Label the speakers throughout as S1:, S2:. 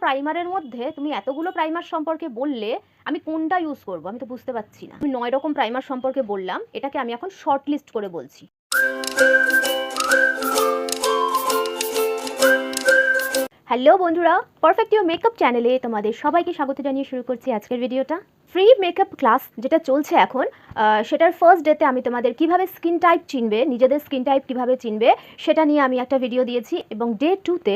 S1: প্রাইমারের মধ্যে তুমি এতগুলো প্রাইমার সম্পর্কে বললে আমি কোনটা ইউজ করব আমি তো বুঝতে পারছি না। আমি 9 রকম প্রাইমার সম্পর্কে বললাম, এটাকে আমি এখন শর্ট লিস্ট করে বলছি। হ্যালো বন্ধুরা, পারফেক্ট ইউর মেকআপ চ্যানেলে তোমাদের সবাইকে স্বাগত জানিয়ে শুরু করছি আজকের ভিডিওটা। ফ্রি মেকআপ ক্লাস যেটা চলছে এখন, সেটার ফার্স্ট ডেতে আমি তোমাদের কিভাবে স্কিন টাইপ চিনবে, নিজেদের স্কিন টাইপ কিভাবে চিনবে সেটা নিয়ে আমি একটা ভিডিও দিয়েছি, এবং ডে 2তে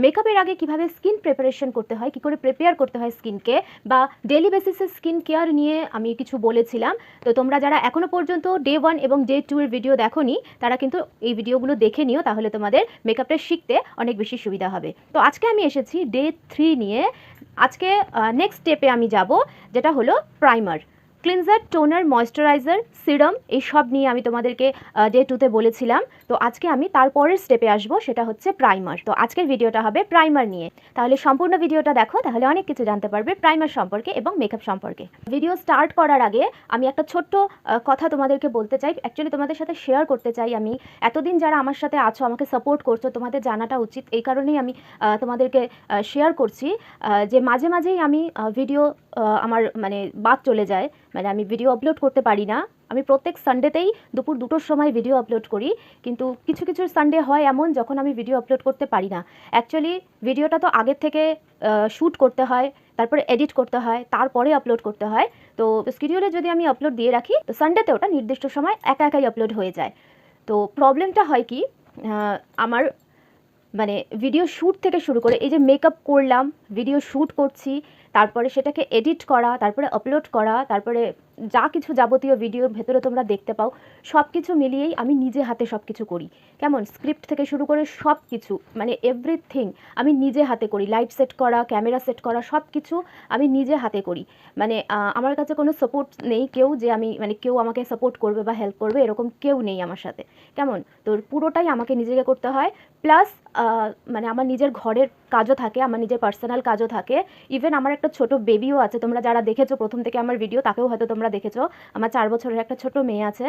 S1: মেকআপের আগে কিভাবে স্কিন প্রিপারেশন করতে হয়, কী করে প্রিপেয়ার করতে হয় স্কিনকে, বা ডেলি বেসিসে স্কিন কেয়ার নিয়ে আমি কিছু বলেছিলাম। তো তোমরা যারা এখনও পর্যন্ত ডে 1 এবং ডে 2 এর ভিডিও দেখোনি তারা কিন্তু এই ভিডিওগুলো দেখে নিও, তাহলে তোমাদের মেকআপটা শিখতে অনেক বেশি সুবিধা হবে। তো আজকে আমি এসেছি ডে 3 নিয়ে। আজকে নেক্সট স্টেপে আমি যাব, যেটা হলো primer, cleanser, toner, moisturiser, serum, এই সব নিয়ে আমি তোমাদেরকে ডে 2তে বলেছিলাম। তো আজকে আমি তারপরের স্টেপে আসব, সেটা হচ্ছে প্রাইমার। তো আজকের ভিডিওটা হবে প্রাইমার নিয়ে, তাহলে সম্পূর্ণ ভিডিওটা দেখো, তাহলে অনেক কিছু জানতে পারবে প্রাইমার সম্পর্কে এবং মেকআপ সম্পর্কে। ভিডিও স্টার্ট করার আগে আমি একটা ছোট্ট কথা তোমাদেরকে বলতে চাই, অ্যাকচুয়ালি তোমাদের সাথে শেয়ার করতে চাই। আমি এতদিন যারা আমার সাথে আছো, আমাকে সাপোর্ট করছো, তোমাদের জানাটা উচিত, এই কারণেই আমি তোমাদেরকে শেয়ার করছি যে মাঝে মাঝেই আমি ভিডিও আমার মানে বাদ চলে যায়, মানে আমি ভিডিও আপলোড করতে পারি না। আমি প্রত্যেক সানডেতেই দুপুর 2টোর সময় ভিডিও আপলোড করি, কিন্তু কিছু কিছু সানডে হয় এমন যখন আমি ভিডিও আপলোড করতে পারি না। অ্যাকচুয়ালি ভিডিওটা তো আগের থেকে শ্যুট করতে হয়, তারপরে এডিট করতে হয়, তারপরে আপলোড করতে হয়। তো শিডিউলে যদি আমি আপলোড দিয়ে রাখি, তো সানডেতে ওটা নির্দিষ্ট সময় একাই আপলোড হয়ে যায়। তো প্রবলেমটা হয় কি, আমার মানে ভিডিও শ্যুট থেকে শুরু করে এই যে মেকআপ করলাম, ভিডিও শ্যুট করছি, তারপরে সেটাকে এডিট করা, তারপরে আপলোড করা, তারপরে যা কিছু যাবতীয় ভিডিওর ভেতরে তোমরা দেখতে পাও, সব কিছু মিলিয়েই আমি নিজে হাতে সব কিছু করি। কেমন, স্ক্রিপ্ট থেকে শুরু করে সব কিছু, মানে এভরিথিং আমি নিজে হাতে করি। লাইট সেট করা, ক্যামেরা সেট করা, সব কিছু আমি নিজে হাতে করি। মানে আমার কাছে কোনো সাপোর্ট নেই কেউ, যে আমি মানে কেউ আমাকে সাপোর্ট করবে বা হেল্প করবে, এরকম কেউ নেই আমার সাথে। কেমন, তো পুরোটাই আমাকে নিজেকে করতে হয়। প্লাস মানে আমার নিজের ঘরের কাজও থাকে, আমার নিজের পার্সোনাল কাজও থাকে। ইভেন আমার একটা ছোট বেবিও আছে, তোমরা যারা দেখেছো প্রথম থেকে আমার ভিডিও, তাকেও হয়তো তোমরা দেখেছো। আমার 4 বছরের একটা ছোট মেয়ে আছে,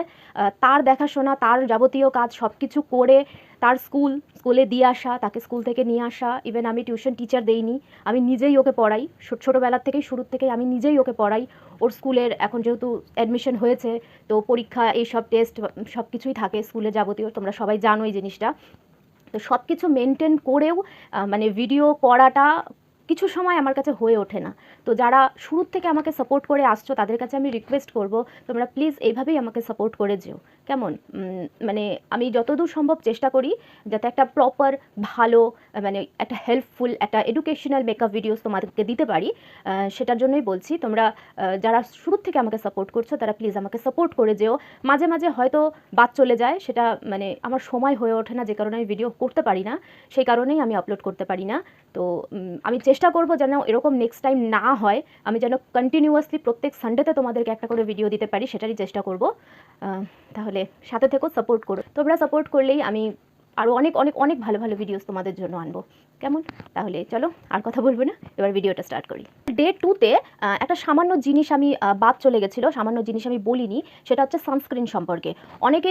S1: তার দেখাশোনা, তার যাবতীয় কাজ সব কিছু করে, তার স্কুলে দিয়ে আসা, তাকে স্কুল থেকে নিয়ে আসা। ইভেন আমি টিউশন টিচার দেইনি, আমি নিজেই ওকে পড়াই। ছোটোবেলার থেকেই, শুরুর থেকেই আমি নিজেই ওকে পড়াই। ওর স্কুলের এখন যেহেতু অ্যাডমিশন হয়েছে, তো পরীক্ষা, এইসব টেস্ট সব কিছুই থাকে স্কুলে যাবতীয়, তোমরা সবাই জানো এই জিনিসটা। তো সব কিছু মেনটেন করেও মানে ভিডিও করাটা কিছু সময় আমার কাছে হয়ে ওঠে না। তো যারা শুরুর থেকে আমাকে সাপোর্ট করে আসছো, তাদের কাছে আমি রিকোয়েস্ট করব, তোমরা প্লিজ এইভাবেই আমাকে সাপোর্ট করে যেও। কেমন, মানে আমি যতদূর সম্ভব চেষ্টা করি যাতে একটা প্রপার, ভালো, মানে একটা হেল্পফুল, একটা এডুকেশনাল মেকআপ ভিডিওস তোমাদেরকে দিতে পারি। সেটার জন্যই বলছি, তোমরা যারা শুরুর থেকে আমাকে সাপোর্ট করছো, তারা প্লিজ আমাকে সাপোর্ট করে যেও। মাঝে মাঝে হয়তো বাদ চলে যায়, সেটা মানে আমার সময় হয়ে ওঠে না, যে কারণে আমি ভিডিও করতে পারি না, সেই কারণেই আমি আপলোড করতে পারি না। তো আমি চেষ্টা করব যেন এরকম নেক্সট টাইম না হয়, আমি যেন কন্টিনিউয়াসলি প্রত্যেক সানডেতে তোমাদেরকে একটা করে ভিডিও দিতে পারি, সেটারই চেষ্টা করব। তাহলে সাথে থেকেও সাপোর্ট করো, তোমরা সাপোর্ট করলেই আমি আরও অনেক অনেক অনেক ভালো ভালো ভিডিওস তোমাদের জন্য আনবো। কেমন, তাহলে চলো আর কথা বলবো না, এবার ভিডিওটা স্টার্ট করি। ডে 2তে একটা সামান্য জিনিস আমি বাদ চলে গেছিলো, সামান্য জিনিস আমি বলিনি, সেটা হচ্ছে সানস্ক্রিন সম্পর্কে। অনেকে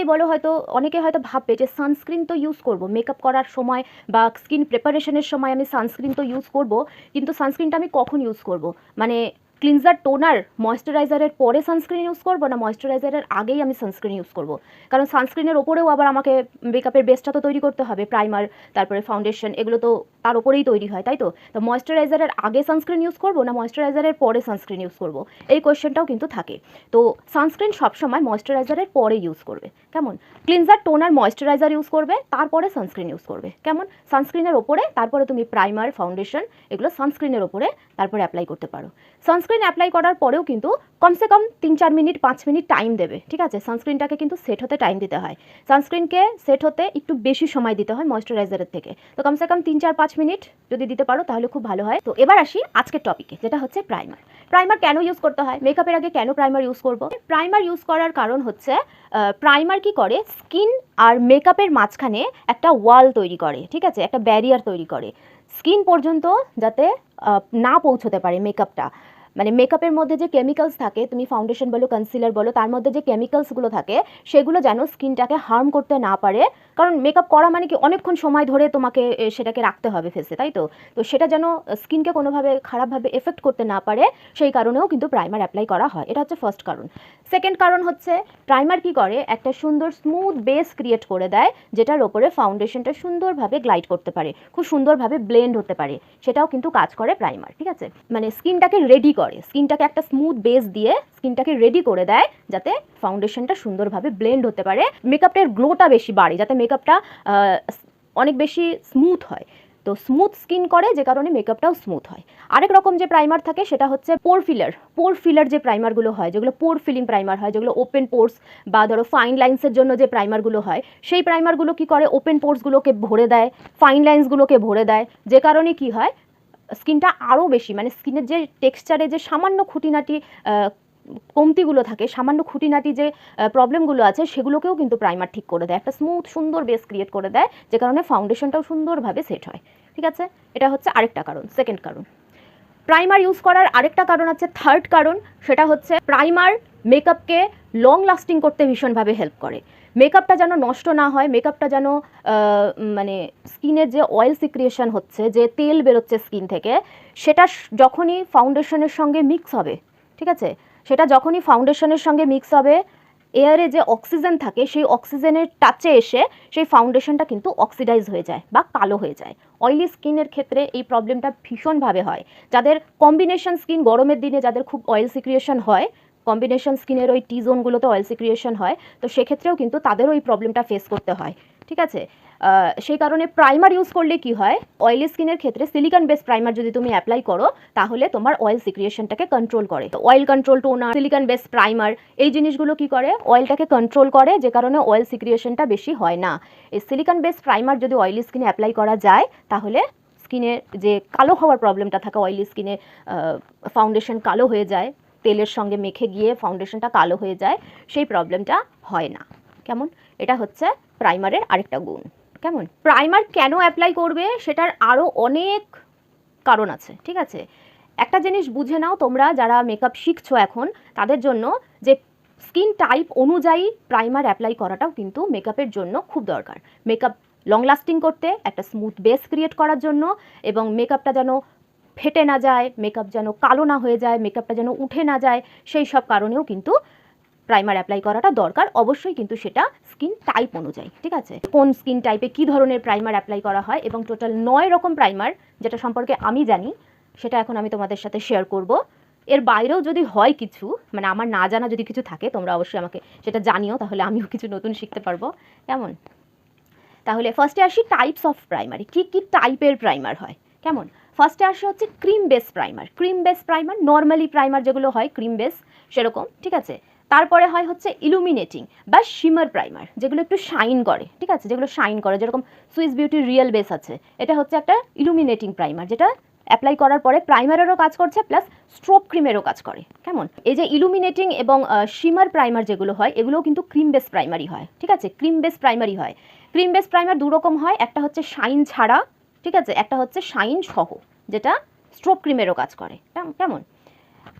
S1: হয়তো ভাববে যে সানস্ক্রিন তো ইউজ করব মেকআপ করার সময় বা স্কিন প্রিপারেশনের সময়, আমি সানস্ক্রিন তো ইউজ করব, কিন্তু সানস্ক্রিনটা আমি কখন ইউজ করব, মানে ক্লিনজার, টোনার, ময়েশ্চারাইজারের পরে সানস্ক্রিন ইউজ করবো না ময়েশ্চারাইজারের আগেই আমি সানস্ক্রিন ইউজ করব? কারণ সানস্ক্রিনের ওপরেও আবার আমাকে মেকআপের বেসটা তো তৈরি করতে হবে, প্রাইমার, তারপরে ফাউন্ডেশন, এগুলো তো তার ওপরেই তৈরি হয়, তাই তো? তো ময়েশ্চারাইজারের আগে সানস্ক্রিন ইউজ করবো না ময়েশ্চারাইজারের পরে সানস্ক্রিন ইউজ করব, এই কোয়েশ্চেনটাও কিন্তু থাকে। তো সানস্ক্রিন সবসময় ময়েশ্চারাইজারের পরে ইউজ করবে। কেমন, ক্লিনজার, টোনার, ময়েশ্চারাইজার ইউজ করবে, তারপরে সানস্ক্রিন ইউজ করবে। কেমন, সানস্ক্রিনের ওপরে, তারপরে তুমি প্রাইমার, ফাউন্ডেশন, এগুলো সানস্ক্রিনের ওপরে তারপরে অ্যাপ্লাই করতে পারো। সানস্ক্রিন অ্যাপ্লাই করার পরেও কিন্তু কমসে কম 3-4 মিনিট, 5 মিনিট টাইম দেবে, ঠিক আছে? সানস্ক্রিনটাকে কিন্তু সেট হতে টাইম দিতে হয়, সানস্ক্রিনকে সেট হতে একটু বেশি সময় দিতে হয় ময়েশ্চারাইজারের থেকে। তো কমসে কম 3-4-5 মিনিট যদি দিতে পারো তাহলে খুব ভালো হয়। তো এবার আসি আজকের টপিকে, যেটা হচ্ছে প্রাইমার। প্রাইমার কেন ইউজ করতে হয়, মেকআপের আগে কেন প্রাইমার ইউজ করব? প্রাইমার ইউজ করার কারণ হচ্ছে, প্রাইমার কি করে, স্কিন আর মেকআপের মাঝখানে একটা ওয়াল তৈরি করে, ঠিক আছে? একটা ব্যারিয়ার তৈরি করে, স্কিন পর্যন্ত যাতে না পৌঁছতে পারে মেকআপটা। মানে মেকআপের মধ্যে যে কেমিক্যালস থাকে, তুমি ফাউন্ডেশন বলো কনসিলার বলো, তার মধ্যে যে কেমিক্যালসগুলো থাকে সেগুলো যেন স্কিনটাকে হার্ম করতে না পারে। কারণ মেকআপ করা মানে কি অনেকক্ষণ সময় ধরে তোমাকে সেটাকে রাখতে হবে ফেসে, তাই তো? তো সেটা যেন স্কিনকে কোনোভাবে খারাপভাবে এফেক্ট করতে না পারে, সেই কারণেও কিন্তু প্রাইমার অ্যাপ্লাই করা হয়। এটা হচ্ছে ফার্স্ট কারণ। সেকেন্ড কারণ হচ্ছে প্রাইমার কি করে, একটা সুন্দর স্মুথ বেস ক্রিয়েট করে দেয়, যেটার ওপরে ফাউন্ডেশনটা সুন্দরভাবে গ্লাইড করতে পারে, খুব সুন্দরভাবে ব্লেন্ড হতে পারে। সেটাও কিন্তু কাজ করে প্রাইমার, ঠিক আছে? মানে স্কিনটাকে রেডি করে, স্কিনটাকে একটা স্মুথ বেস দিয়ে স্কিনটাকে রেডি করে দেয় যাতে ফাউন্ডেশনটা সুন্দরভাবে ব্লেন্ড হতে পারে, মেকআপের গ্লোটা বেশি বাড়ে, যাতে মেকআপটা অনেক বেশি স্মুথ হয়। তো স্মুথ স্কিন করে যে কারণে মেকআপটাও স্মুথ হয়। আরেক রকম যে প্রাইমার থাকে সেটা হচ্ছে পোর ফিলার যে প্রাইমারগুলো হয়, যেগুলো পোর ফিলিং প্রাইমার হয়, যেগুলো ওপেন পোর্স বা ধরো ফাইন লাইন্সের জন্য যে প্রাইমারগুলো হয়, সেই প্রাইমারগুলো কি করে ওপেন পোর্সগুলোকে ভরে দেয়, ফাইন লাইন্সগুলোকে ভরে দেয়, যে কারণে কি হয় স্কিনটা আরও বেশি, মানে স্কিনের যে টেক্সচারে যে সামান্য খুঁটিনাটি কমতিগুলো থাকে, সামান্য খুঁটিনাটি যে প্রবলেমগুলো আছে সেগুলোকেও কিন্তু প্রাইমার ঠিক করে দেয়, একটা স্মুথ সুন্দর বেস ক্রিয়েট করে দেয়, যে কারণে ফাউন্ডেশনটাও সুন্দরভাবে সেট হয়, ঠিক আছে? এটা হচ্ছে আরেকটা কারণ, সেকেন্ড কারণ। প্রাইমার ইউজ করার আরেকটা কারণ আছে, থার্ড কারণ, সেটা হচ্ছে প্রাইমার মেকআপকে লং লাস্টিং করতে ভীষণভাবে হেল্প করে। মেকআপটা যেন নষ্ট না হয়, মেকআপটা যেন মানে স্কিনের যে অয়েল সিক্রিয়েশন হচ্ছে, যে তেল বেরোচ্ছে স্কিন থেকে, সেটা যখনই ফাউন্ডেশনের সঙ্গে মিক্স হবে, ঠিক আছে, সেটা যখনই ফাউন্ডেশনের সঙ্গে মিক্স হবে, এয়ারে যে অক্সিজেন থাকে সেই অক্সিজেনের টাচে এসে সেই ফাউন্ডেশনটা কিন্তু অক্সিডাইজ হয়ে যায় বা কালো হয়ে যায়। অয়েলি স্কিনের ক্ষেত্রে এই প্রবলেমটা ভীষণভাবে হয়। যাদের কম্বিনেশন স্কিন, গরমের দিনে যাদের খুব অয়েল সিক্রিয়েশন হয়, কম্বিনেশন স্কিনের ওই টি জোনগুলোতে অয়েল সিক্রিয়েশন হয়, তো সেক্ষেত্রেও কিন্তু তাদেরও এই প্রবলেমটা ফেস করতে হয়, ঠিক আছে? সেই কারণে প্রাইমার ইউজ করলে কি হয়, অয়েলি স্কিনের ক্ষেত্রে সিলিকন বেস প্রাইমার যদি তুমি অ্যাপ্লাই করো তাহলে তোমার অয়েল সিক্রিয়েশনটাকে কন্ট্রোল করে। তো oil control toner, silicone base primer, এই জিনিসগুলো কি করে, অয়েলটাকে কন্ট্রোল করে, যে কারণে অয়েল সিক্রিয়েশনটা বেশি হয় না। এই সিলিকন বেস প্রাইমার যদি অয়েলি স্কিনে অ্যাপ্লাই করা যায় তাহলে স্কিনের যে কালো হওয়ার প্রবলেমটা থাকে, অয়েলি স্কিনে ফাউন্ডেশন কালো হয়ে যায়, তেলের সঙ্গে মেখে গিয়ে ফাউন্ডেশনটা কালো হয়ে যায়, সেই প্রবলেমটা হয় না। কেমন? এটা হচ্ছে প্রাইমারের আরেকটা গুণ। কেমন? প্রাইমার কেন অ্যাপ্লাই করবে সেটার আরও অনেক কারণ আছে, ঠিক আছে? একটা জিনিস বুঝে নাও তোমরা যারা মেকআপ শিখছো এখন, তাদের জন্য যে স্কিন টাইপ অনুযায়ী প্রাইমার অ্যাপ্লাই করাটাও কিন্তু মেকআপের জন্য খুব দরকার। মেকআপ লং লাস্টিং করতে, একটা স্মুথ বেস ক্রিয়েট করার জন্য, এবং মেকআপটা যেন ফেটে না যায়, মেকআপ যেন কালো না হয়ে যায়, মেকআপটা যেন উঠে না যায়, সেই সব কারণেও কিন্তু প্রাইমার অ্যাপ্লাই করাটা দরকার। অবশ্যই কিন্তু সেটা স্কিন টাইপ অনুযায়ী, ঠিক আছে? কোন স্কিন টাইপে কী ধরনের প্রাইমার অ্যাপ্লাই করা হয়, এবং টোটাল 9 রকম প্রাইমার যেটা সম্পর্কে আমি জানি সেটা এখন আমি তোমাদের সাথে শেয়ার করব। এর বাইরেও যদি হয় কিছু, মানে আমার না জানা যদি কিছু থাকে, তোমরা অবশ্যই আমাকে সেটা জানিও, তাহলে আমিও কিছু নতুন শিখতে পারবো। কেমন? তাহলে ফার্স্টে আসি টাইপস অফ প্রাইমারি, কী কী টাইপের প্রাইমার হয়। কেমন? ফার্স্টে আসে হচ্ছে cream base primer. Cream base primer normally primer যেগুলো হয় ক্রিম বেস সেরকম, ঠিক আছে? তারপরে হয় হচ্ছে ইলুমিনেটিং বা শিমার প্রাইমার, যেগুলো একটু শাইন করে, ঠিক আছে, যেগুলো শাইন করে, যেরকম সুইস বিউটির রিয়েল বেস আছে, এটা হচ্ছে একটা ইলুমিনেটিং প্রাইমার, যেটা অ্যাপ্লাই করার পরে প্রাইমারেরও কাজ করছে প্লাস স্ট্রোব ক্রিমেরও কাজ করে। কেমন? এই যে ইলুমিনেটিং এবং শিমার প্রাইমার যেগুলো হয়, এগুলোও কিন্তু ক্রিম বেস প্রাইমারি হয়, ঠিক আছে? ক্রিম বেস প্রাইমারি হয়। ক্রিম বেস প্রাইমার দু রকম হয়, একটা হচ্ছে শাইন ছাড়া, ঠিক আছে, একটা হচ্ছে শাইন সহ, যেটা স্ট্রোব ক্রিমেরও কাজ করে। কেমন?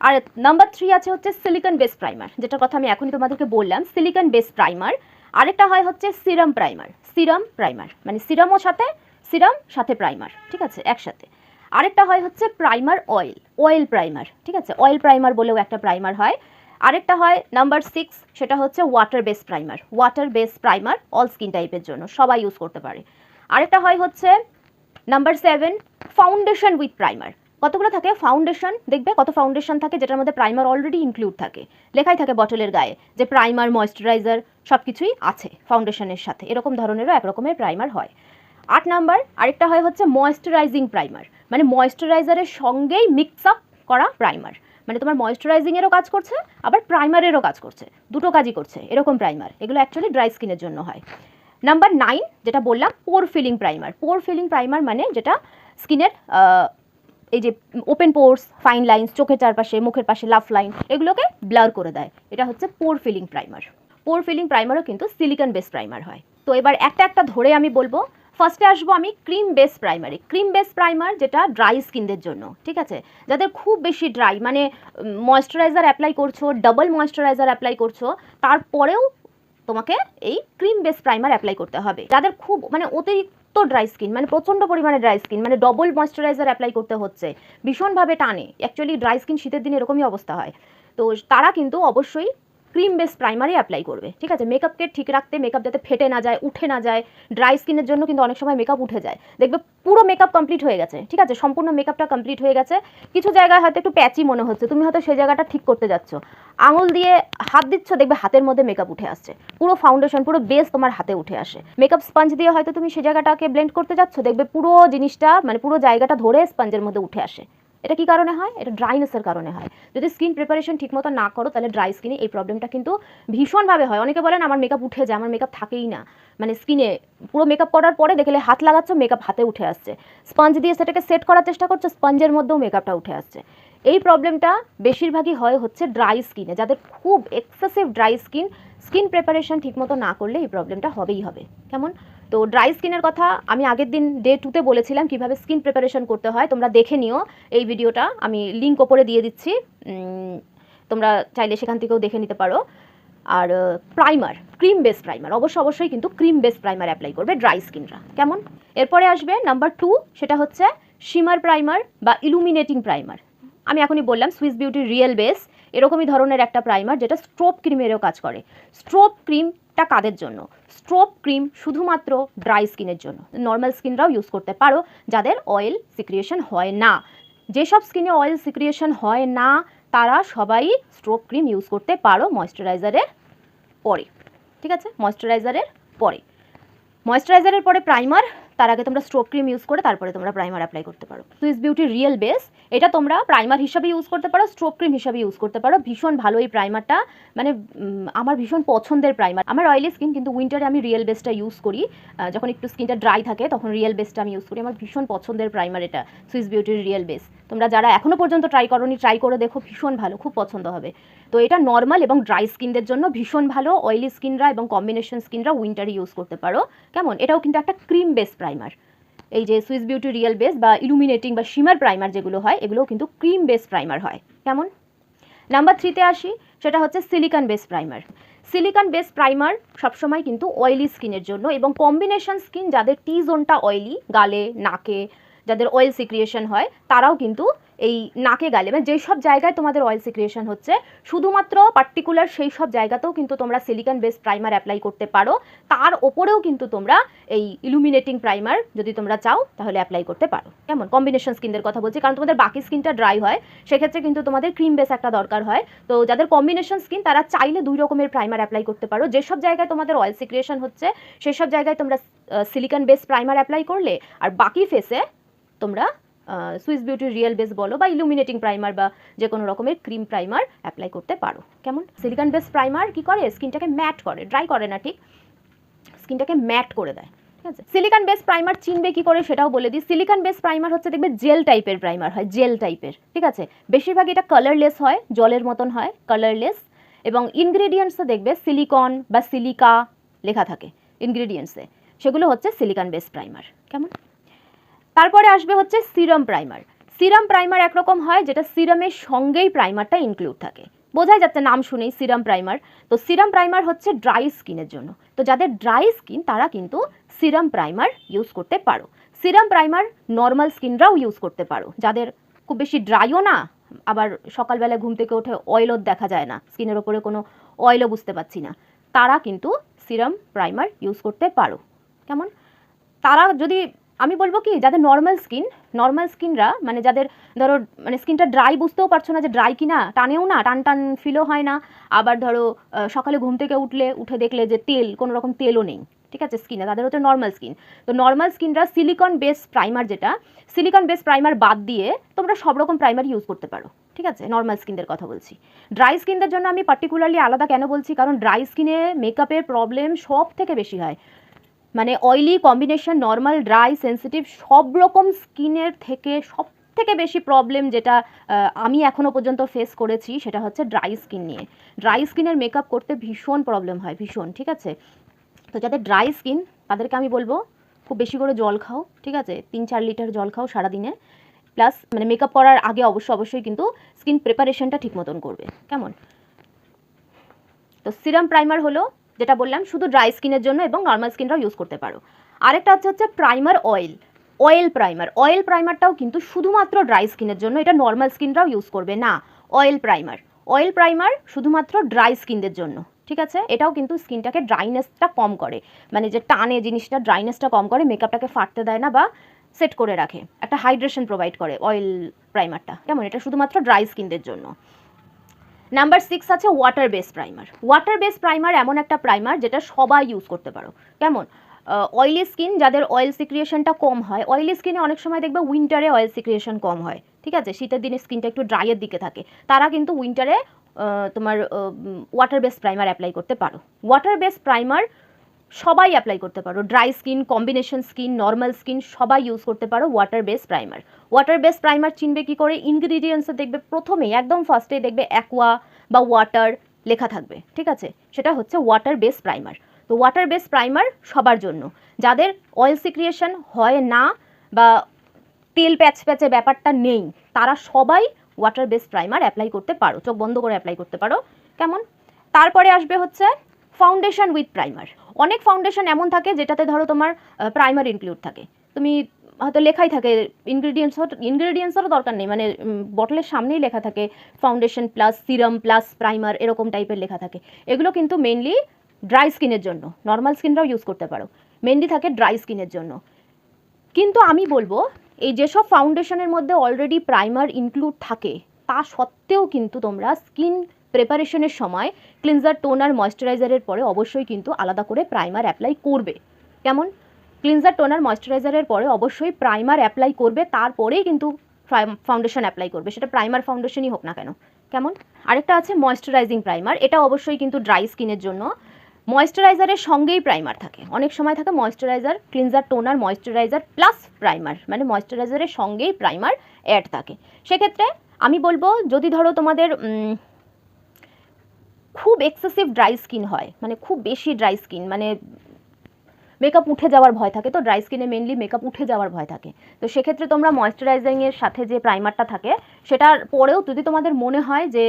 S1: আর নাম্বার 3 আছে হচ্ছে সিলিকন বেস প্রাইমার, যেটার কথা আমি এখনই তোমাদেরকে বললাম, সিলিকন বেস প্রাইমার। আরেকটা হয় হচ্ছে সিরাম প্রাইমার। সিরাম প্রাইমার মানে সিরামও সাথে, সিরাম সাথে প্রাইমার, ঠিক আছে, একসাথে। আরেকটা হয় হচ্ছে প্রাইমার অয়েল প্রাইমার, ঠিক আছে, অয়েল প্রাইমার বলেও একটা প্রাইমার হয়। আরেকটা হয় নাম্বার 6, সেটা হচ্ছে water base primer. Water base primer all skin টাইপের জন্য, সবাই ইউজ করতে পারে। আরেকটা হয় হচ্ছে নাম্বার 7, ফাউন্ডেশন উইথ প্রাইমার। কতগুলো থাকে ফাউন্ডেশন, দেখবে কত ফাউন্ডেশন থাকে যেটার মধ্যে প্রাইমার অলরেডি ইনক্লুড থাকে, লেখাই থাকে বটলের গায়ে যে প্রাইমার, ময়েশ্চারাইজার সব কিছুই আছে ফাউন্ডেশনের সাথে। এরকম ধরনেরও এক রকমের প্রাইমার হয়। 8 নাম্বার আরেকটা হয় হচ্ছে ময়েশ্চারাইজিং প্রাইমার, মানে ময়েশ্চারাইজারের সঙ্গেই মিক্স আপ করা প্রাইমার, মানে তোমার ময়েশ্চারাইজিংয়েরও কাজ করছে আবার প্রাইমারেরও কাজ করছে, দুটো কাজই করছে, এরকম প্রাইমার। এগুলো অ্যাকচুয়ালি ড্রাই স্কিনের জন্য হয়। নাম্বার 9 যেটা বললাম পোর ফিলিং প্রাইমার। পোর ফিলিং প্রাইমার মানে যেটা স্কিনের এই যে ওপেন পোর্স, ফাইন লাইন্স, চোখের চারপাশে, মুখের পাশে লাফ লাইন, এগুলোকে ব্লার করে দেয়, এটা হচ্ছে পোর ফিলিং প্রাইমার। পোর ফিলিং প্রাইমারও কিন্তু সিলিকন বেস প্রাইমার হয়। তো এবার একটা একটা ধরে আমি বলবো। ফার্স্টে আসবো আমি ক্রিম বেস প্রাইমারে। ক্রিম বেস প্রাইমার যেটা ড্রাই স্কিনদের জন্য, ঠিক আছে, যাদের খুব বেশি ড্রাই, মানে ময়েশ্চারাইজার অ্যাপ্লাই করছো, ডাবল ময়েশ্চারাইজার অ্যাপ্লাই করছো, তারপরেও তোমাকে এই ক্রিম বেস প্রাইমার অ্যাপ্লাই করতে হবে। যাদের খুব মানে অতিরিক্ত ড্রাই স্কিন, মানে প্রচণ্ড পরিমাণে ড্রাই স্কিন, মানে ডবল ময়েশ্চারাইজার অ্যাপ্লাই করতে হচ্ছে, ভীষণভাবে টানে, অ্যাকচুয়ালি ড্রাই স্কিন শীতের দিনে এরকমই অবস্থা হয়, তো তারা কিন্তু অবশ্যই ক্রিম বেস প্রাইমারই অ্যাপ্লাই করবে, ঠিক আছে। মেকআপকে ঠিক রাখতে, মেকআপ যাতে ফেটে না যায়, উঠে না যায়। ড্রাই স্কিনের জন্য কিন্তু অনেক সময় মেকআপ উঠে যায়, দেখবে পুরো মেকআপ কমপ্লিট হয়ে গেছে, ঠিক আছে, সম্পূর্ণ মেকআপটা কমপ্লিট হয়ে গেছে, কিছু জায়গায় হয়তো একটু প্যাচি মনে হচ্ছে, তুমি হয়তো সেই জায়গাটা ঠিক করতে যাচ্ছ, আঙুল দিয়ে হাত দিচ্ছ, দেখবে হাতের মধ্যে মেকআপ উঠে আসছে, পুরো ফাউন্ডেশন, পুরো বেস তোমার হাতে উঠে আসে। মেকআপ স্পঞ্জ দিয়ে হয়তো তুমি সেই জায়গাটাকে ব্লেন্ড করতে যাচ্ছ, দেখবে পুরো জিনিসটা, মানে পুরো জায়গাটা ধরে স্পঞ্জের মধ্যে উঠে আসে। এটা কি কারণে হয়? এটা ড্রাইনেসের কারণে হয়। যদি স্কিন প্রিপারেশন ঠিকমতো না করো, তাহলে ড্রাই স্কিনে এই প্রবলেমটা কিন্তু ভীষণভাবে হয়। অনেকে বলেন আমার মেকআপ উঠে যায়, আমার মেকআপ থাকেই না, মানে স্কিনে পুরো মেকআপ করার পরে দেখলে হাত লাগাচ্ছ, মেকআপ হাতে উঠে আসছে, স্পঞ্জ দিয়ে সেটাকে সেট করার চেষ্টা করছো, স্পঞ্জের মধ্যেও মেকআপটা উঠে আসছে। এই প্রবলেমটা বেশিরভাগই হয় হচ্ছে ড্রাই স্কিনে, যাদের খুব excessive dry skin, skin preparation ঠিকমতো না করলে এই প্রবলেমটা হবেই হবে। কেমন? তো ড্রাই স্কিনের কথা আমি আগের দিন ডে 2তে বলেছিলাম কিভাবে স্কিন প্রিপারেশন করতে হয়, তোমরা দেখে নিও এই ভিডিওটা, আমি লিঙ্ক ওপরে দিয়ে দিচ্ছি, তোমরা চাইলে সেখান থেকেও দেখে নিতে পারো। আর প্রাইমার, ক্রিম বেস প্রাইমার, অবশ্যই কিন্তু ক্রিম বেস প্রাইমার অ্যাপ্লাই করবে ড্রাই স্কিনরা। কেমন? এরপরে আসবে নাম্বার 2, সেটা হচ্ছে শিমার প্রাইমার বা ইলুমিনেটিং প্রাইমার। আমি এখনই বললাম সুইস বিউটির রিয়েল বেস এরকমই ধরনের একটা প্রাইমার, যেটা স্ট্রোব ক্রিমেরও কাজ করে। স্ট্রোব ক্রিমটা কাদের জন্য? স্ট্রোব ক্রিম শুধুমাত্র ড্রাই স্কিনের জন্য, নর্মাল স্কিনরাও ইউজ করতে পারো যাদের অয়েল সিক্রিয়েশন হয় না। যেসব স্কিনে অয়েল সিক্রিয়েশন হয় না তারা সবাই স্ট্রোব ক্রিম ইউজ করতে পারো ময়েশ্চারাইজারের পরে, ঠিক আছে, ময়েশ্চারাইজারের পরে প্রাইমার, তার আগে তোমরা স্ট্রোব ক্রিম ইউজ করে তারপরে তোমরা প্রাইমার অ্যাপ্লাই করতে পারো। সুইস বিউটির রিয়েল বেস, এটা তোমরা প্রাইমার হিসাবে ইউজ করতে পারো, স্ট্রোব ক্রিম হিসাবে ইউজ করতে পারো। ভীষণ ভালো এই প্রাইমারটা, মানে আমার ভীষণ পছন্দের প্রাইমার। আমার অয়েলি স্কিন, কিন্তু উইন্টারে আমি রিয়েল বেসটা ইউজ করি, যখন একটু স্কিনটা ড্রাই থাকে তখন রিয়েল বেসটা আমি ইউজ করি। আমার ভীষণ পছন্দের প্রাইমার এটা, সুইস বিউটির রিয়েল বেস। তোমরা যারা এখনও পর্যন্ত ট্রাই করোনি, ট্রাই করে দেখো, ভীষণ ভালো, খুব পছন্দ হবে। তো এটা নর্মাল এবং ড্রাই স্কিনদের জন্য ভীষণ ভালো, অয়েলি স্কিনরা এবং কম্বিনেশন স্কিনরা উইন্টারে ইউজ করতে পারো। কেমন? এটাও কিন্তু একটা ক্রিম বেস প্রাইমার। এই যে সুইস বিউটি রিয়েল বেস বা ইলুমিনেটিং বা শিমার প্রাইমার যেগুলো হয়, এগুলোও কিন্তু ক্রিম বেস প্রাইমার হয়। কেমন? নাম্বার 3তে আসি, সেটা হচ্ছে silicone base primer. Silicone base primer সবসময় কিন্তু অয়েলি স্কিনের জন্য, এবং কম্বিনেশন স্কিন যাদের টি জোনটা অয়েলি, গালে, নাকে, যাদের অয়েল সিক্রিয়েশন হয়, তারাও কিন্তু এই নাকে, গালে, মানে যেই সব জায়গায় তোমাদের অয়েল সিক্রিয়েশন হচ্ছে, শুধুমাত্র পার্টিকুলার সেই সব জায়গাতেও কিন্তু তোমরা সিলিকন বেস প্রাইমার অ্যাপ্লাই করতে পারো। তার ওপরেও কিন্তু তোমরা এই ইলুমিনেটিং প্রাইমার যদি তোমরা চাও তাহলে অ্যাপ্লাই করতে পারো। কেমন? কম্বিনেশন স্কিনদের কথা বলছি, কারণ তোমাদের বাকি স্কিনটা ড্রাই হয়, সেক্ষেত্রে কিন্তু তোমাদের ক্রিম বেস একটা দরকার হয়। তো যাদের কম্বিনেশন স্কিন, তারা চাইলে 2 রকমের প্রাইমার অ্যাপ্লাই করতে পারো। যেসব জায়গায় তোমাদের অয়েল সিক্রিয়েশন হচ্ছে সেসব জায়গায় তোমরা সিলিকন বেস প্রাইমার অ্যাপ্লাই করলে, আর বাকি ফেসে তোমরা সুইস বিউটির রিয়েল বেস বলো বা ইলুমিনেটিং প্রাইমার বা যে কোনো রকমের ক্রিম প্রাইমার অ্যাপ্লাই করতে পারো। কেমন? সিলিকন বেস প্রাইমার কি করে? স্কিনটাকে ম্যাট করে, ড্রাই করে না, ঠিক, স্কিনটাকে ম্যাট করে দেয়, ঠিক আছে। সিলিকন বেস প্রাইমার চিনবে কি করে সেটাও বলে দিই। সিলিকন বেস প্রাইমার হচ্ছে, দেখবে জেল টাইপের প্রাইমার হয়, জেল টাইপের, ঠিক আছে। বেশিরভাগ এটা কালারলেস হয়, জলের মতন হয়, কালারলেস, এবং ইনগ্রেডিয়েন্টসে দেখবে সিলিকন বা সিলিকা লেখা থাকে ইনগ্রেডিয়েন্টসে, সেগুলো হচ্ছে সিলিকন বেস প্রাইমার। কেমন? তারপরে আসবে হচ্ছে সিরাম প্রাইমার। সিরাম প্রাইমার একরকম হয় যেটা সিরামের সঙ্গেই প্রাইমারটা ইনক্লুড থাকে, বোঝাই যাচ্ছে নাম শুনেই সিরাম প্রাইমার। তো সিরাম প্রাইমার হচ্ছে ড্রাই স্কিনের জন্য, তো যাদের ড্রাই স্কিন তারা কিন্তু সিরাম প্রাইমার ইউজ করতে পারো। সিরাম প্রাইমার নর্মাল স্কিনরাও ইউজ করতে পারো, যাদের খুব বেশি ড্রাইও না, আবার সকালবেলা ঘুম থেকে উঠে অয়েলও দেখা যায় না, স্কিনের ওপরে কোনো অয়েলও বুঝতে পারছি না, তারা কিন্তু সিরাম প্রাইমার ইউজ করতে পারো। কেমন? তারা যদি, আমি বলবো কি, যাদের নর্মাল স্কিনরা, মানে যাদের ধরো মানে স্কিনটা ড্রাই, বুঝতেও পারছো না যে ড্রাই কিনা, টানেও না, টান ফিলও হয় না, আবার ধরো সকালে ঘুম থেকে উঠে দেখলে যে কোনো রকম তেলও নেই, ঠিক আছে, স্কিনে, তাদের হচ্ছে নর্মাল স্কিন। তো নর্মাল স্কিনরা সিলিকন বেস প্রাইমার, যেটা সিলিকন বেস প্রাইমার বাদ দিয়ে তোমরা সব রকম প্রাইমার ইউজ করতে পারো, ঠিক আছে, নর্মাল স্কিনদের কথা বলছি। ড্রাই স্কিনদের জন্য আমি পার্টিকুলারলি আলাদা কেন বলছি, কারণ ড্রাই স্কিনে মেকআপের প্রবলেম সব থেকে বেশি হয়, মানে oily, combination, normal, dry, sensitive, সব রকম স্কিনের থেকে সব থেকে বেশি প্রবলেম যেটা আমি এখনও পর্যন্ত ফেস করেছি সেটা হচ্ছে ড্রাই স্কিন নিয়ে। ড্রাই স্কিনের মেকআপ করতে ভীষণ প্রবলেম হয়, ভীষণ, ঠিক আছে। তো যাদের ড্রাই স্কিন তাদেরকে আমি বলবো খুব বেশি করে জল খাও, ঠিক আছে, 3-4 লিটার জল খাও সারাদিনে, প্লাস মানে মেকআপ করার আগে অবশ্যই কিন্তু স্কিন প্রিপারেশনটা ঠিক মতন করবে, কেমন। তো সিরাম প্রাইমার হলো যেটা বললাম শুধু ড্রাই স্কিনের জন্য, এবং নর্মাল স্কিনরাও ইউজ করতে পারো। আরেকটা হচ্ছে প্রাইমার অয়েল প্রাইমারটাও কিন্তু শুধুমাত্র ড্রাই স্কিনের জন্য, এটা নর্মাল স্কিনরাও ইউজ করবে না। অয়েল প্রাইমার শুধুমাত্র ড্রাই স্কিনদের জন্য, ঠিক আছে। এটাও কিন্তু স্কিনটাকে ড্রাইনেসটা কম করে, মানে যে টানে জিনিসটা ড্রাইনেসটা কম করে, মেকআপটাকে ফাটতে দেয় না বা সেট করে রাখে, একটা হাইড্রেশন প্রোভাইড করে অয়েল প্রাইমারটা, কেমন। এটা শুধুমাত্র ড্রাই স্কিনদের জন্য। নাম্বার 6 আছে ওয়াটার বেস প্রাইমার এমন একটা প্রাইমার যেটা সবাই ইউজ করতে পারো, কেমন। অয়েলি স্কিন, যাদের অয়েল সিক্রিয়েশনটা কম হয়, অয়েলি স্কিনে অনেক সময় দেখবে উইন্টারে অয়েল সিক্রিয়েশন কম হয়, ঠিক আছে, শীতের দিনে স্কিনটা একটু ড্রাইয়ের দিকে থাকে, তারা কিন্তু উইন্টারে তোমার ওয়াটার বেস প্রাইমার অ্যাপ্লাই করতে পারো। ওয়াটার বেস প্রাইমার সবাই অ্যাপ্লাই করতে পারো, dry skin, combination skin, normal skin সবাই ইউজ করতে পারো ওয়াটার বেস প্রাইমার চিনবে কি করে, ইনগ্রিডিয়েন্টসে দেখবে প্রথমেই একদম ফার্স্টেই দেখবে অ্যাকোয়া বা ওয়াটার লেখা থাকবে, ঠিক আছে, সেটা হচ্ছে ওয়াটার বেস প্রাইমার। তো ওয়াটার বেস প্রাইমার সবার জন্য, যাদের অয়েল সিক্রিয়েশন হয় না বা তেল প্যাচে ব্যাপারটা নেই, তারা সবাই ওয়াটার বেস প্রাইমার অ্যাপ্লাই করতে পারো, চোখ বন্ধ করে অ্যাপ্লাই করতে পারো, কেমন। তারপরে আসবে হচ্ছে ফাউন্ডেশন উইথ প্রাইমার। অনেক ফাউন্ডেশন এমন থাকে যেটাতে ধরো তোমার প্রাইমার ইনক্লুড থাকে, তুমি হয়তো লেখাই থাকে ইনগ্রেডিয়েন্টসেরও দরকার নেই, মানে বটলের সামনেই লেখা থাকে foundation plus serum plus primer, এরকম টাইপের লেখা থাকে। এগুলো কিন্তু মেনলি ড্রাই স্কিনের জন্য, নর্মাল স্কিনরাও ইউজ করতে পারো, মেনলি থাকে ড্রাই স্কিনের জন্য। কিন্তু আমি বলবো এই যেসব ফাউন্ডেশনের মধ্যে অলরেডি প্রাইমার ইনক্লুড থাকে, তা সত্ত্বেও কিন্তু তোমরা স্কিন প্রিপারেশনের সময় ক্লিনজার, টোনার, ময়েশ্চারাইজারের পরে অবশ্যই কিন্তু আলাদা করে প্রাইমার অ্যাপ্লাই করবে, কেমন। ক্লিনজার, টোনার, ময়েশ্চারাইজারের পরে অবশ্যই প্রাইমার অ্যাপ্লাই করবে, তারপরেই কিন্তু ফাউন্ডেশন অ্যাপ্লাই করবে, সেটা প্রাইমার ফাউন্ডেশনই হোক না কেন, কেমন। আরেকটা আছে ময়েশ্চারাইজিং প্রাইমার, এটা অবশ্যই কিন্তু ড্রাই স্কিনের জন্য। ময়েশ্চারাইজারের সঙ্গেই প্রাইমার থাকে, অনেক সময় থাকে moisturiser, cleanser, toner, moisturiser plus primer, মানে ময়েশ্চারাইজারের সঙ্গেই প্রাইমার অ্যাড থাকে। সেক্ষেত্রে আমি বলবো যদি ধরো তোমাদের খুব এক্সেসিভ ড্রাই স্কিন হয়, মানে খুব বেশি ড্রাই স্কিন, মানে মেকআপ উঠে যাওয়ার ভয় থাকে, তো ড্রাই স্কিনে মেনলি মেকআপ উঠে যাওয়ার ভয় থাকে, তো সেক্ষেত্রে তোমরা ময়েশ্চারাইজিংয়ের সাথে যে প্রাইমারটা থাকে সেটার পরেও যদি তোমাদের মনে হয় যে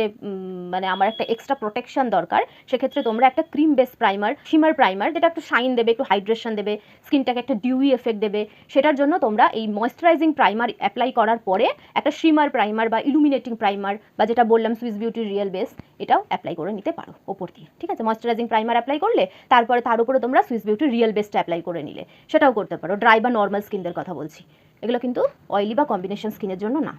S1: মানে আমার একটা এক্সট্রা প্রোটেকশন দরকার, সেক্ষেত্রে তোমরা একটা cream base primer, shimmer primer, যেটা একটু শাইন দেবে, একটু হাইড্রেশন দেবে, স্কিনটাকে একটা ডিউই এফেক্ট দেবে, সেটার জন্য তোমরা এই ময়েশ্চারাইজিং প্রাইমার অ্যাপ্লাই করার পরে একটা শিমার প্রাইমার বা ইলুমিনেটিং প্রাইমার, বা যেটা বললাম সুইস বিউটি রিয়েল বেস, এটাও অ্যাপ্লাই করে নিতে পারো ওপর দিয়ে, ঠিক আছে। ময়েশ্চারাইজিং প্রাইমার অ্যাপ্লাই করলে তারপরে তার উপরে তোমরা সুইস বিউটি রিয়েল বেসটা অ্যাপ্লাই করে নিলে, সেটাও করতে পারো। ড্রাই বা নর্মাল স্কিনদের কথা বলছি, এগুলো কিন্তু অয়েলি বা কম্বিনেশন স্কিনের জন্য না।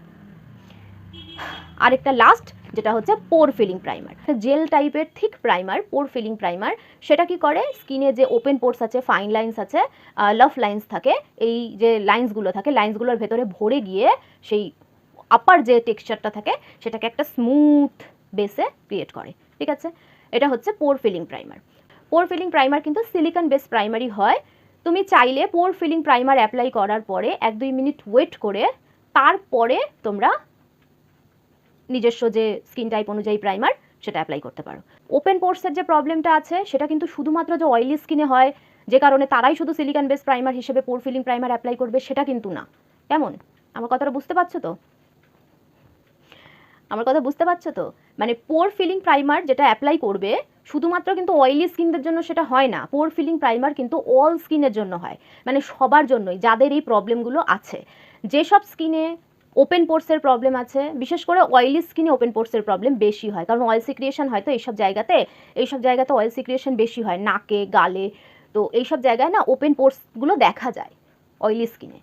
S1: আরেকটা লাস্ট যেটা হচ্ছে পোর ফিলিং প্রাইমার, জেল টাইপের থিক প্রাইমার, পোর ফিলিং প্রাইমার। সেটা কি করে, স্কিনে যে ওপেন পোর্স আছে, ফাইন লাইন্স আছে, লাফ লাইন্স থাকে, এই যে লাইন্সগুলো থাকে, লাইন্সগুলোর ভেতরে ভরে গিয়ে সেই আপার যে টেক্সচারটা থাকে সেটাকে একটা স্মুথ বেসে ক্রিয়েট করে, ঠিক আছে। এটা হচ্ছে পোর ফিলিং প্রাইমার। পোর ফিলিং প্রাইমার কিন্তু সিলিকন বেস প্রাইমারই হয়। তুমি চাইলে পোর ফিলিং প্রাইমার অ্যাপ্লাই করার পরে 1-2 মিনিট ওয়েট করে তারপরে তোমরা নিজস্ব যে স্কিন টাইপ অনুযায়ী প্রাইমার সেটা অ্যাপ্লাই করতে পারো। ওপেন পোর্সের যে প্রবলেমটা আছে সেটা কিন্তু শুধুমাত্র যে অয়েলি স্কিনে হয়, যে কারণে তারাই শুধু সিলিকন বেস প্রাইমার হিসেবে পোর ফিলিং প্রাইমার অ্যাপ্লাই করবে, সেটা কিন্তু না, কেমন। আমার কথাটা বুঝতে পারছো তো? আমার কথা বুঝতে পারছো তো? মানে পোর ফিলিং প্রাইমার যেটা অ্যাপ্লাই করবে শুধুমাত্র কিন্তু অয়েলি স্কিনদের জন্য সেটা হয় না, পোর ফিলিং প্রাইমার কিন্তু অল স্কিনের জন্য হয়, মানে সবার জন্যই, যাদের এই প্রবলেমগুলো আছে। যেসব স্কিনে ওপেন পোর্সের প্রবলেম আছে, বিশেষ করে অয়েলি স্কিনে ওপেন পোর্সের প্রবলেম বেশি হয়, কারণ অয়েল সিক্রিয়েশন হয়তো এইসব জায়গাতে অয়েল সিক্রিয়েশন বেশি হয়, নাকে, গালে, তো এইসব জায়গায় না ওপেন পোর্সগুলো দেখা যায় অয়েলি স্কিনে।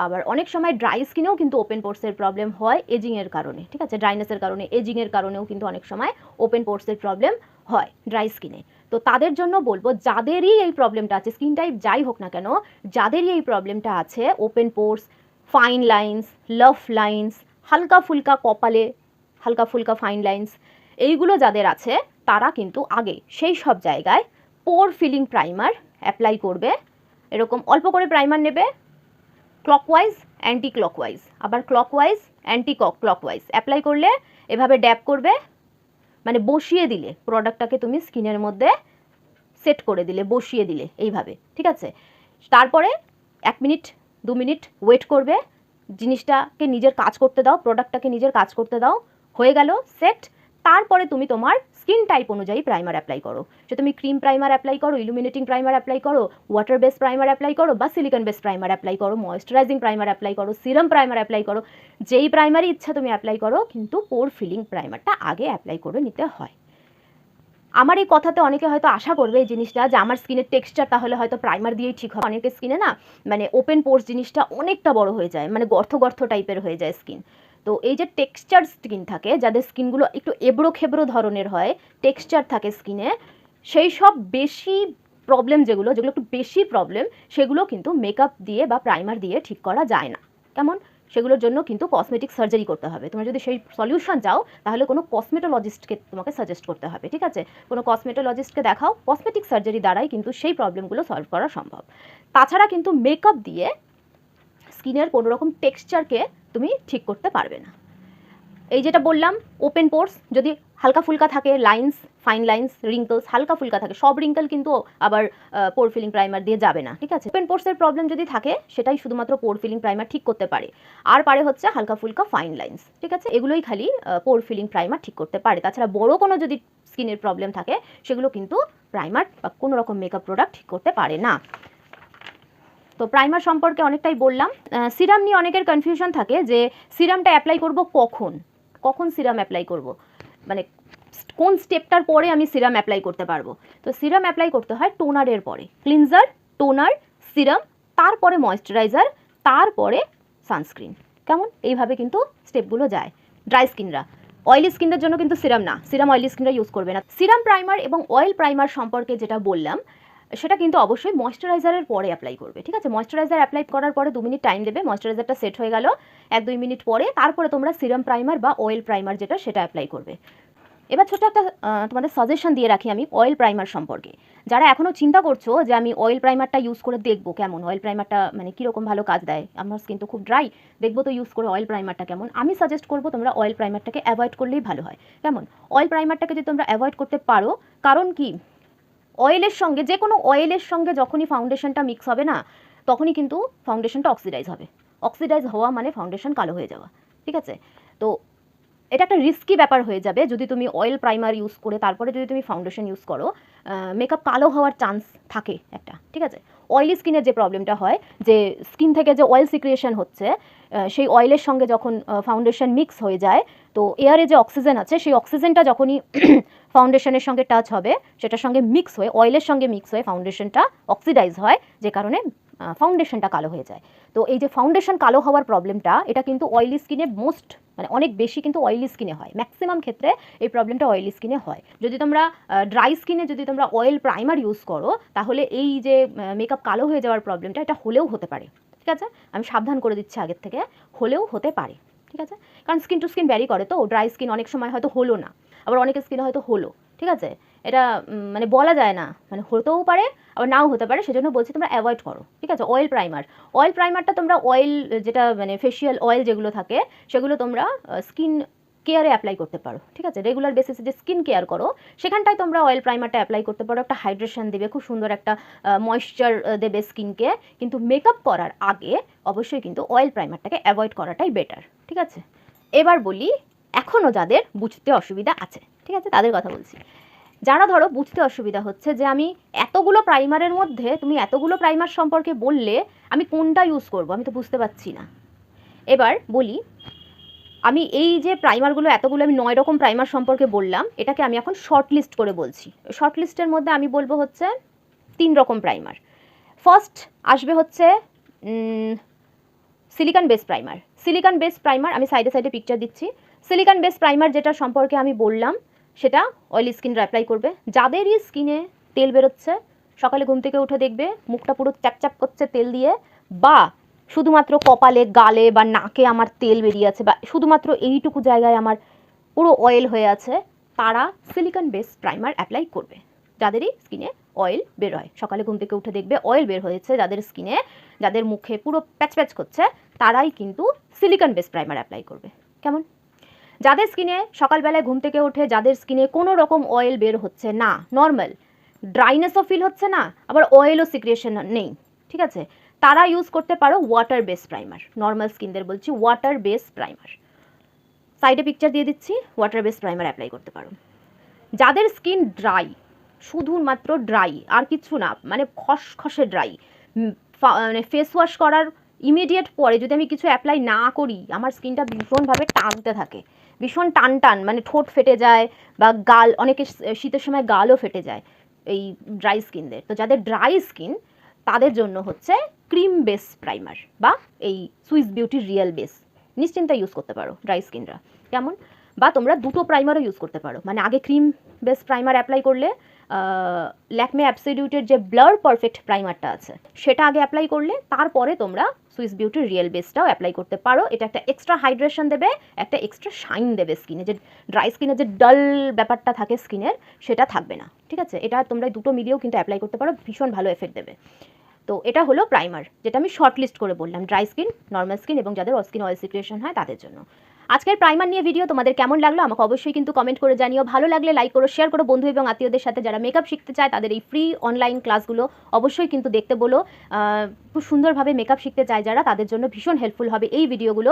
S1: আবার অনেক সময় ড্রাই স্কিনেও কিন্তু ওপেন পোর্সের প্রবলেম হয় এজিংয়ের কারণে, ঠিক আছে, ড্রাইনেসের কারণে, এজিংয়ের কারণেও কিন্তু অনেক সময় ওপেন পোর্সের প্রবলেম হয় ড্রাই স্কিনে। তো তাদের জন্য বলবো, যাদেরই এই প্রবলেমটা আছে, স্কিন টাইপ যাই হোক না কেন, যাদেরই এই প্রবলেমটা আছে, ওপেন পোর্স, ফাইন লাইন্স, লাফ লাইন্স, হালকা ফুলকা কপালে হালকা ফুলকা ফাইন লাইন্স, এইগুলো যাদের আছে তারা কিন্তু আগে সেই সব জায়গায় পোর ফিলিং প্রাইমার অ্যাপ্লাই করবে। এরকম অল্প করে প্রাইমার নেবে, ক্লকওয়াইজ, অ্যান্টি ক্লকওয়াইজ, আবার ক্লকওয়াইজ, অ্যান্টি ক্লকওয়াইজ অ্যাপ্লাই করলে এভাবে ড্যাব করবে, মানে বসিয়ে দিলে প্রোডাক্টটাকে তুমি স্কিনের মধ্যে সেট করে দিলে, বসিয়ে দিলে এইভাবে, ঠিক আছে। তারপরে 1 মিনিট 2 মিনিট ওয়েট করবে, জিনিসটাকে নিজের কাজ করতে দাও, প্রোডাক্টটাকে নিজের কাজ করতে দাও, হয়ে গেল সেট। তারপরে তুমি তোমার স্কিন টাইপ অনুযায়ী প্রাইমার অ্যাপ্লাই করো। সে তুমি ক্রিম প্রাইমার অ্যাপ্লাই করো, ইলুমিনেটিং প্রাইমার অ্যাপ্লাই করো, ওয়াটার বেস প্রাইমার অ্যাপ্লাই করো, বা সিলিকন বেস প্রাইমার অ্যাপ্লাই করো, ময়েশ্চারাইজিং প্রাইমার অ্যাপ্লাই করো, সিরাম প্রাইমার অ্যাপ্লাই করো, যেই প্রাইমারই ইচ্ছা তুমি অ্যাপ্লাই করো, কিন্তু পোর ফিলিং প্রাইমারটা আগে অ্যাপ্লাই করে নিতে হয়। আমার এই কথাতে অনেকে হয়তো আশা করবে এই জিনিসটা যে আমার স্কিনের টেক্সচার তাহলে হয়তো প্রাইমার দিয়েই ঠিক হবে। অনেকের স্কিনে না মানে ওপেন পোর্স জিনিসটা অনেকটা বড় হয়ে যায়, মানে গর্ত গর্ত টাইপের হয়ে যায় স্কিন। তো এই যে টেক্সচার স্কিন থাকে, যাদের স্কিনগুলো একটু এবড়ো খেবড়ো ধরনের হয়, টেক্সচার থাকে স্কিনে, সেই সব বেশি প্রবলেম যেগুলো একটু বেশি প্রবলেম, সেগুলো কিন্তু মেকআপ দিয়ে বা প্রাইমার দিয়ে ঠিক করা যায় না। কেমন? সেগুলোর জন্য কিন্তু কসমেটিক সার্জারি করতে হবে। তোমরা যদি সেই সলিউশন চাও তাহলে কোনো কসমেটোলজিস্টকে তোমাকে সাজেস্ট করতে হবে, ঠিক আছে? কোনো কসমেটোলজিস্টকে দেখাও, কসমেটিক সার্জারি দ্বারাই কিন্তু সেই প্রবলেমগুলো সলভ করা সম্ভব। তাছাড়া কিন্তু মেকআপ দিয়ে স্কিনের কোনো রকম টেক্সচারকে তুমি ঠিক করতে পারবে না। এই যেটা বললাম, ওপেন পোর্স যদি হালকা ফুলকা থাকে, লাইন্স, ফাইন লাইন্স, রিঙ্কলস হালকা ফুলকা থাকে, সব রিঙ্কল কিন্তু আবার পোর ফিলিং প্রাইমার দিয়ে যাবে না, ঠিক আছে? ওপেন পোর্সের প্রবলেম যদি থাকে সেটাই শুধুমাত্র পোর ফিলিং প্রাইমার ঠিক করতে পারে। আর পারে হচ্ছে হালকা ফুলকা ফাইন লাইন্স, ঠিক আছে? এগুলোই খালি পোর ফিলিং প্রাইমার ঠিক করতে পারে। তাছাড়া বড় কোনো যদি স্কিনের প্রবলেম থাকে সেগুলো কিন্তু প্রাইমার বা কোনো রকম মেকআপ প্রোডাক্ট ঠিক করতে পারে না। তো প্রাইমার সম্পর্কে অনেকটাই বললাম। সিরাম নিয়ে অনেকের কনফিউশন থাকে যে সিরামটা অ্যাপ্লাই করব কখন সিরাম অ্যাপ্লাই করব, মানে কোন স্টেপটার পরে আমি সিরাম অ্যাপ্লাই করতে পারবো। তো সিরাম অ্যাপ্লাই করতে হয় টোনারের পরে, ক্লিনজার, টোনার, সিরাম, তারপরে ময়েশ্চারাইজার, তারপরে সানস্ক্রিন। কেমন? এইভাবে কিন্তু স্টেপগুলো যায়। ড্রাই স্কিনরা, অয়েলি স্কিনের জন্য কিন্তু সিরাম না, সিরাম অয়েলি স্কিনরা ইউজ করবে না। সিরাম প্রাইমার এবং অয়েল প্রাইমার সম্পর্কে যেটা বললাম সেটা কিন্তু অবশ্যই ময়েশ্চারাইজারের পরে অ্যাপ্লাই করবে, ঠিক আছে? ময়েশ্চারাইজার অ্যাপ্লাই করার পরে 2 মিনিট টাইম দেবে, ময়েশ্চারাইজারটা সেট হয়ে গেল 1-2 মিনিট পরে, তারপরে তোমরা সিরাম প্রাইমার বা অয়েল প্রাইমার যেটা সেটা অ্যাপ্লাই করবে। এবার ছোট একটা তোমাদের সাজেশন দিয়ে রাখি আমি অয়েল প্রাইমার সম্পর্কে। যারা এখনও চিন্তা করছো যে আমি অয়েল প্রাইমারটা ইউজ করে দেখবো কেমন, অয়েল প্রাইমারটা মানে কীরকম ভালো কাজ দেয়, আমার স্কিন তো খুব ড্রাই, দেখবো তো ইউজ করে অয়েল প্রাইমারটা কেমন, আমি সাজেস্ট করবো তোমরা অয়েল প্রাইমারটাকে অ্যাভয়েড করলেই ভালো হয়। কেমন? অয়েল প্রাইমারটাকে যদি তোমরা অ্যাভয়েড করতে পারো, কারণ কি, অয়েলের সঙ্গে, যে কোনো অয়েলের সঙ্গে যখনই ফাউন্ডেশনটা মিক্স হবে না, তখনই কিন্তু ফাউন্ডেশনটা অক্সিডাইজ হবে। অক্সিডাইজ হওয়া মানে ফাউন্ডেশন কালো হয়ে যাওয়া, ঠিক আছে? তো এটা একটা রিস্কি ব্যাপার হয়ে যাবে যদি তুমি অয়েল প্রাইমার ইউজ করে তারপরে যদি তুমি ফাউন্ডেশন ইউজ করো, মেকআপ কালো হওয়ার চান্স থাকে একটা, ঠিক আছে? অয়েলি স্কিনের যে প্রবলেমটা হয়, যে স্কিন থেকে যে অয়েল সিক্রিয়েশন হচ্ছে, সেই অয়েলের সঙ্গে যখন ফাউন্ডেশন মিক্স হয়ে যায়, তো এয়ারে যে অক্সিজেন আছে সেই অক্সিজেনটা যখনই ফাউন্ডেশনের সঙ্গে টাচ হবে, সেটার সঙ্গে মিক্স হয়ে, অয়েলের সঙ্গে মিক্স হয়ে ফাউন্ডেশনটা অক্সিডাইজ হয়, যে কারণে ফাউন্ডেশনটা কালো হয়ে যায়। তো এই যে ফাউন্ডেশন কালো হওয়ার প্রবলেমটা, এটা কিন্তু অয়েলি স্কিনে মানে অনেক বেশি কিন্তু অয়েলি স্কিনে হয়, ম্যাক্সিমাম ক্ষেত্রে এই প্রবলেমটা অয়েলি স্কিনে হয়। যদি তোমরা ড্রাই স্কিনে যদি তোমরা অয়েল প্রাইমার ইউজ করো, তাহলে এই যে মেকআপ কালো হয়ে যাওয়ার প্রবলেমটা, এটা হলেও হতে পারে, ঠিক আছে? আমি সাবধান করে দিচ্ছি আগের থেকে, হলেও হতে পারে, ঠিক আছে? কারণ স্কিন টু স্কিন ভ্যারি করে, তো ড্রাই স্কিন অনেক সময় হয়তো হলো না, আবার অনেকের স্কিনে হয়তো হলো, ঠিক আছে? এটা মানে বলা যায় না, মানে হতেও পারে আবার নাও হতে পারে, সেজন্য বলছি তোমরা অ্যাভয়েড করো, ঠিক আছে? অয়েল প্রাইমারটা তোমরা অয়েল যেটা মানে ফেশিয়াল অয়েল যেগুলো থাকে সেগুলো তোমরা স্কিন কেয়ারে অ্যাপ্লাই করতে পারো, ঠিক আছে? রেগুলার বেসিসে যে স্কিন কেয়ার করো সেখানটায় তোমরা অয়েল প্রাইমারটা অ্যাপ্লাই করতে পারো, একটা হাইড্রেশন দেবে, খুব সুন্দর একটা ময়েশ্চার দেবে স্কিনকে। কিন্তু মেকআপ করার আগে অবশ্যই কিন্তু অয়েল প্রাইমারটাকে অ্যাভয়েড করাটাই বেটার, ঠিক আছে? এবার বলি এখনও যাদের বুঝতে অসুবিধা আছে, ঠিক আছে, তাদের কথা বলছি। যারা ধরো বুঝতে অসুবিধা হচ্ছে যে আমি এতগুলো প্রাইমারের মধ্যে তুমি এতগুলো প্রাইমার সম্পর্কে বললে আমি কোনটা ইউজ করব, আমি তো বুঝতে পারছি না। এবার বলি, আমি এই যে প্রাইমারগুলো এতগুলো আমি 9 রকম প্রাইমার সম্পর্কে বললাম, এটাকে আমি এখন শর্ট লিস্ট করে বলছি। শর্ট লিস্টের মধ্যে আমি বলবো হচ্ছে 3 রকম প্রাইমার। ফার্স্ট আসবে হচ্ছে silicone base primer. Silicone base primer আমি সাইডে সাইডে পিকচার দিচ্ছি। সিলিকন বেস প্রাইমার যেটা সম্পর্কে আমি বললাম, সেটা অয়েলি স্কিনরা অ্যাপ্লাই করবে। যাদেরই স্কিনে তেল বেরোচ্ছে, সকালে ঘুম থেকে উঠে দেখবে মুখটা পুরো চ্যাপচ্যাপ করছে তেল দিয়ে, বা শুধুমাত্র কপালে, গালে বা নাকে আমার তেল বেরিয়ে আছে, বা শুধুমাত্র এইটুকু জায়গায় আমার পুরো অয়েল হয়ে আছে, তারা সিলিকন বেস প্রাইমার অ্যাপ্লাই করবে। যাদেরই স্কিনে অয়েল বের হয়, সকালে ঘুম থেকে উঠে দেখবে অয়েল বের হয়েছে যাদের স্কিনে, যাদের মুখে পুরো প্যাচ প্যাচ করছে, তারাই কিন্তু সিলিকন বেস প্রাইমার অ্যাপ্লাই করবে। কেমন? যাদের স্কিনে সকালবেলায় ঘুম থেকে উঠে যাদের স্কিনে কোনো রকম অয়েল বের হচ্ছে না, নর্মাল, ড্রাইনেসও ফিল হচ্ছে না, আবার অয়েলও সিক্রিয়েশন নেই, ঠিক আছে, তারা ইউজ করতে পারো ওয়াটার বেস প্রাইমার। নর্মাল স্কিনদের বলছি ওয়াটার বেস প্রাইমার, সাইডে পিকচার দিয়ে দিচ্ছি, ওয়াটার বেস প্রাইমার অ্যাপ্লাই করতে পারো। যাদের স্কিন ড্রাই, শুধুমাত্র ড্রাই আর কিছু না, মানে খসখসে ড্রাই, মানে ফেস ওয়াশ করার ইমিডিয়েট পরে যদি আমি কিছু অ্যাপ্লাই না করি আমার স্কিনটা ভীষণভাবে টানতে থাকে, ভীষণ টান টান, মানে ঠোঁট ফেটে যায় বা গাল, অনেকে শীতের সময় গালও ফেটে যায় এই ড্রাই স্কিনদের। তো যাদের ড্রাই স্কিন তাদের জন্য হচ্ছে ক্রিম বেস প্রাইমার বা এই সুইস বিউটি রিয়েল বেস নিশ্চিন্তে ইউজ করতে পারো ড্রাই স্কিনরা। কেমন? বা তোমরা দুটো প্রাইমারও ইউজ করতে পারো, মানে আগে ক্রিম বেস প্রাইমার অ্যাপ্লাই করলে ল্যাকমে অ্যাবসোলিউটের যে ব্লার পারফেক্ট প্রাইমারটা আছে সেটা আগে অ্যাপ্লাই করলে তারপরে তোমরা সুইস বিউটির রিয়েল বেসটাও অ্যাপ্লাই করতে পারো। এটা একটা এক্সট্রা হাইড্রেশন দেবে, একটা এক্সট্রা শাইন দেবে স্কিনে, যে ড্রাই স্কিনে যে ডাল ব্যাপারটা থাকে স্কিনের সেটা থাকবে না। ঠিক আছে, এটা তোমরা দুটো মিলিয়েও কিন্তু অ্যাপ্লাই করতে পারো, ভীষণ ভালো এফেক্ট দেবে। তো এটা হলো প্রাইমার, যেটা আমি শর্ট লিস্ট করে বললাম ড্রাই স্কিন, নর্মাল স্কিন এবং যাদের স্কিন অয়েল সিক্রিয়েশন হয় তাদের জন্য। আজকের প্রাইমার নিয়ে ভিডিও তোমাদের কেমন লাগলো আমাকে অবশ্যই কিন্তু কমেন্ট করে জানিও। ভালো লাগলে লাইক করো, শেয়ার করো বন্ধু এবং আত্মীয়দের সাথে। যারা মেকআপ শিখতে চায় তাদের এই ফ্রি অনলাইন ক্লাসগুলো অবশ্যই কিন্তু দেখতে বলো। খুব সুন্দরভাবে মেকআপ শিখতে চায় যারা, তাদের জন্য ভীষণ হেল্পফুল হবে এই ভিডিওগুলো।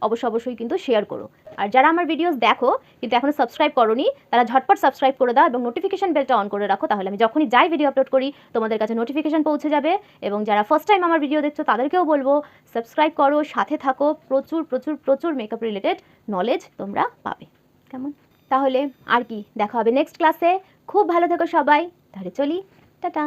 S1: অবশ্যই কিন্তু শেয়ার করো। আর যারা আমার ভিডিওস দেখো কিন্তু এখনও সাবস্ক্রাইব করোনি তারা ঝটপট সাবস্ক্রাইব করে দাও এবং নোটিফিকেশন বেলটা অন করে রাখো, তাহলে আমি যখনই যাই ভিডিও আপলোড করি তোমাদের কাছে নোটিফিকেশন পৌঁছে যাবে। এবং যারা ফার্স্ট টাইম আমার ভিডিও দেখছো তাদেরকেও বলবো সাবস্ক্রাইব করো, সাথে থাকো, প্রচুর প্রচুর প্রচুর মেকআপ রিলেটেড নলেজ তোমরা পাবে। কেমন? তাহলে আর কি, দেখা হবে নেক্সট ক্লাসে। খুব ভালো থেকো সবাই, তাহলে চলি, টাটা।